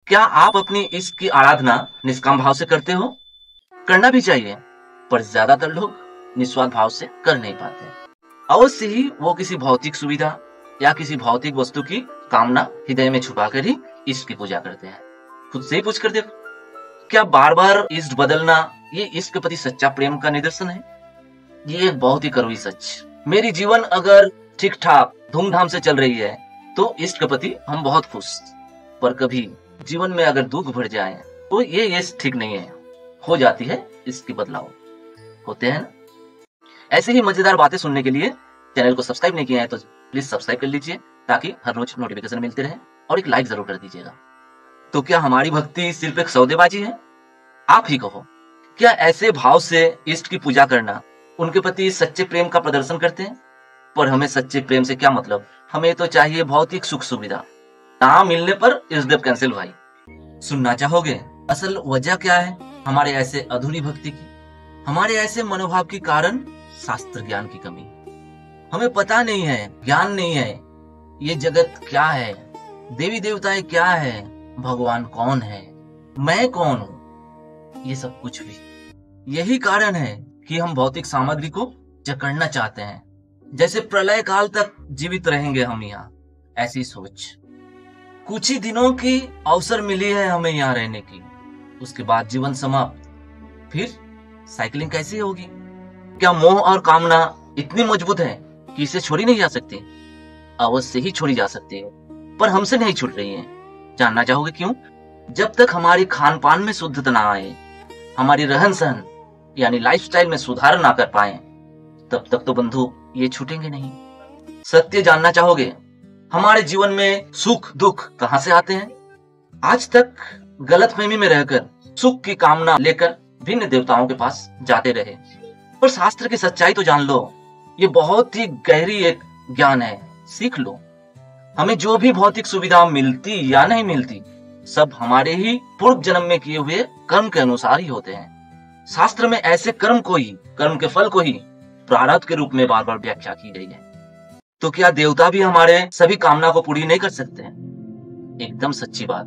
क्या आप अपनी इश्क की आराधना निष्काम भाव से करते हो? करना भी चाहिए, पर ज्यादातर लोग निस्वार्थ भाव से कर नहीं पाते। अवश्य ही वो किसी भौतिक सुविधा या किसी भौतिक वस्तु की कामना हृदय में छुपाकर ही इश्क की पूजा करते हैं। खुद से ही पूछ कर देखो, क्या बार बार इष्ट बदलना ये इश्क के प्रति सच्चा प्रेम का निदर्शन है? ये एक बहुत ही कड़वी सच। मेरी जीवन अगर ठीक ठाक धूमधाम से चल रही है तो इश्क के प्रति हम बहुत खुश, पर कभी जीवन में अगर दुख भर जाए तो ये इश्क ठीक नहीं है, हो जाती है इसकी बदलाव। होते हैं ना? ऐसे ही मजेदार बातें सुनने के लिए चैनल को सब्सक्राइब नहीं किया है तो प्लीज सब्सक्राइब कर लीजिए, ताकि हर रोज नोटिफिकेशन मिलते रहे, और एक लाइक जरूर कर दीजिएगा। तो क्या हमारी भक्ति सिर्फ एक सौदेबाजी है? आप ही कहो, क्या ऐसे भाव से इष्ट की पूजा करना उनके प्रति सच्चे प्रेम का प्रदर्शन करते हैं? पर हमें सच्चे प्रेम से क्या मतलब? हमें तो चाहिए भौतिक सुख सुविधा। ना मिलने पर इष्टदेव कैंसिल भाई। सुनना चाहोगे असल वजह क्या है हमारे ऐसे अधूरी भक्ति की? हमारे ऐसे मनोभाव के कारण शास्त्र ज्ञान की कमी। हमें पता नहीं है, ज्ञान नहीं है, ये जगत क्या है, देवी देवताएं क्या है, भगवान कौन है, मैं कौन हूं, ये सब कुछ भी। यही कारण है कि हम भौतिक सामग्री को जकड़ना चाहते हैं, जैसे प्रलय काल तक जीवित रहेंगे हम यहाँ, ऐसी सोच। कुछ ही दिनों की अवसर मिली है हमें यहाँ रहने की, उसके बाद जीवन समाप्त। फिर साइकिलिंग कैसी होगी? क्या मोह और कामना इतनी मजबूत है कि इसे छोड़ी नहीं जा सकती? अवश्य ही छोड़ी जा सकती है, पर हमसे नहीं छूट रही है। जानना चाहोगे क्यों? जब तक हमारी खान पान में शुद्धता ना आए, हमारी रहन सहन यानी लाइफस्टाइल में सुधार ना कर पाए, तब तक तो बंधु ये छूटेंगे नहीं। सत्य जानना चाहोगे, हमारे जीवन में सुख दुख कहां से आते हैं? आज तक गलतफहमी में रहकर सुख की कामना लेकर भिन्न देवताओं के पास जाते रहे, पर शास्त्र की सच्चाई तो जान लो। ये बहुत ही गहरी एक ज्ञान है, सीख लो। हमें जो भी भौतिक सुविधा मिलती या नहीं मिलती, सब हमारे ही पूर्व जन्म में किए हुए कर्म के अनुसार ही होते हैं। शास्त्र में ऐसे कर्म के फल को ही प्रारब्ध के रूप में बार बार व्याख्या की गई है। तो क्या देवता भी हमारे सभी कामना को पूरी नहीं कर सकते हैं? एकदम सच्ची बात।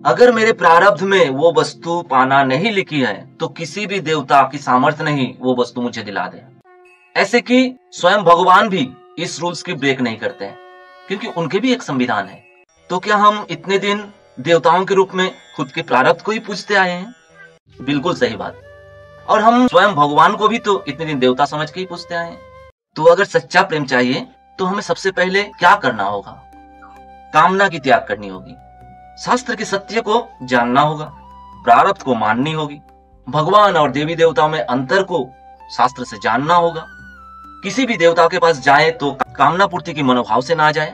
अगर मेरे प्रारब्ध में वो वस्तु पाना नहीं लिखी है तो किसी भी देवता की सामर्थ्य नहीं वो वस्तु मुझे दिला दे। ऐसे कि स्वयं भगवान भी इस रूल्स की ब्रेक नहीं करते हैं, क्योंकि उनके भी एक संविधान है। तो क्या हम इतने दिन देवताओं के रूप में खुद के प्रारब्ध को ही पूजते आए हैं? बिल्कुल सही बात। और हम स्वयं भगवान को भी तो इतने दिन देवता समझ के ही पूजते आए हैं। तो अगर सच्चा प्रेम चाहिए तो हमें सबसे पहले क्या करना होगा? कामना की त्याग करनी होगी, शास्त्र के सत्य को जानना होगा, प्रारब्ध को माननी होगी, भगवान और देवी देवताओं में अंतर को शास्त्र से जानना होगा। किसी भी देवता के पास जाए तो कामना पूर्ति की मनोभाव से ना जाए।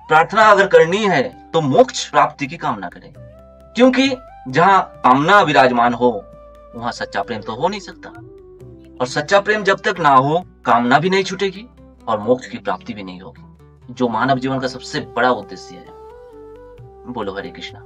प्रार्थना अगर करनी है तो मोक्ष प्राप्ति की कामना करें, क्योंकि जहां कामना विराजमान हो वहां सच्चा प्रेम तो हो नहीं सकता। और सच्चा प्रेम जब तक ना हो, कामना भी नहीं छूटेगी और मोक्ष की प्राप्ति भी नहीं होगी, जो मानव जीवन का सबसे बड़ा उद्देश्य है। बोलो हरे कृष्णा।